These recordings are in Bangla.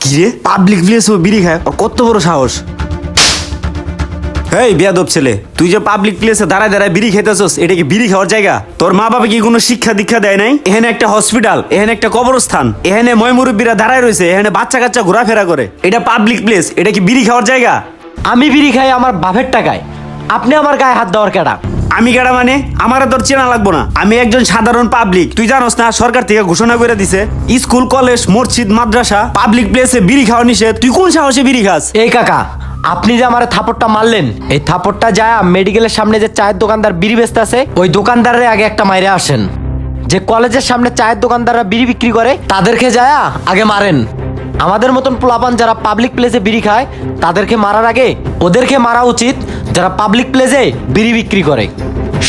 কি রে, পাবলিক প্লেসে বিড়ি খায়? ওর কত বড় সাহস! এই বেয়াদব ছেলে, তুই যে পাবলিক প্লেসে দাঁড়ায় দাঁড়ায় বিড়ি খেতেছস, এটা কি বিড়ি খাওয়ার জায়গা? তোর মা বাবা কি কোনো শিক্ষা দীক্ষা দেয় নাই? এখানে একটা হসপিটাল, এখানে একটা কবরস্থান, এখানে ময়মুরব্বীরা দাঁড়ায় রয়েছে, এখানে বাচ্চা কাচ্চা ঘোরাফেরা করে। এটা পাবলিক প্লেস, এটা কি বিড়ি খাওয়ার জায়গা? আমি বিড়ি খাই আমার বাপের টাকায়, আপনি আমার গায়ে হাত দেওয়ার কেডা? আমি কেডা মানে? আমার তোর চেনা লাগবো না, আমি একজন সাধারণ পাবলিক। তুই জানোস না সরকার থেকে ঘোষণা করে দিছে স্কুল কলেজ মসজিদ মাদ্রাসা পাবলিক প্লেসে বিড়ি খাওয়া নিষেধ। তুই কোন সাহসে বিড়ি খাস? এই কাকা, আপনি যে আমার থাপড়টা মারলেন, এই থাপড়টা যায় মেডিকেলের সামনে যে চায়ের দোকানদার বিড়ি বেচতে আছে ওই দোকানদারের আগে একটা মাইরে আসেন। যে কলেজের সামনে চায়ের দোকানদাররা বিড়ি বিক্রি করে তাদেরকে যায় আগে মারেন। আমাদের মতন পোলাপান যারা পাবলিক প্লেসে বিড়ি খায় তাদেরকে মারার আগে ওদেরকে মারা উচিত যারা পাবলিক প্লেসে বিড়ি বিক্রি করে।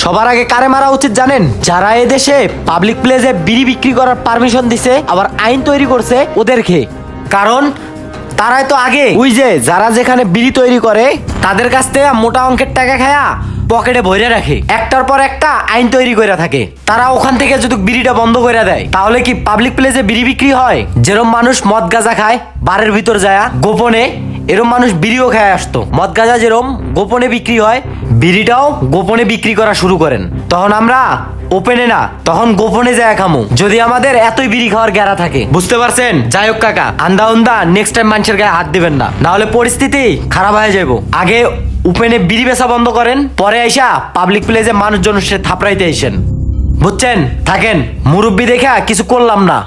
সবার আগে কারে মারা উচিত জানেন? যারা এদেশে পাবলিক প্লেসে বিড়ি বিক্রি করার পারমিশন দিছে, আবার আইন তৈরি করছে ওদেরকে। কারণ তারাই তো আগে ওই যে যারা যেখানে বিড়ি তৈরি করে তাদের কাছ থেকে মোটা অঙ্কের টাকা খায়া পকেটে ভরে রাখে, একটার পর একটা আইন তৈরি করে থাকে। তারা ওখান থেকে যদি বিড়িটা বন্ধ করে দেয় তাহলে কি পাবলিক প্লেসে বিড়ি বিক্রি হয়? যেরকম মানুষ মদ গাঁজা খায় বারের ভিতর যায় গোপনে, এরকম মানুষ বিড়িও খায় আসতো। মদ গাঁজা যেরকম গোপনে বিক্রি হয়, বিড়িটাও গোপনে বিক্রি করা শুরু করেন। তখন আমরা ওপেনে না, তখন গোপনে যায় খামু, যদি আমাদের এতই বিড়ি খাওয়ার গ্যারা থাকে। বুঝতে পারছেন? যাই হোক কাকা, আন্দা উন্দা নেক্সট টাইম মানুষের গায়ে হাত দিবেন না, না হলে পরিস্থিতি খারাপ হয়ে যাবো। আগে ওপেনে বিড়ি বেচা বন্ধ করেন, পরে আইসা পাবলিক প্লেসে মানুষজন সে থাপড়াইতে আইসেন। বুঝছেন? থাকেন, মুরব্বি দেখা কিছু করলাম না।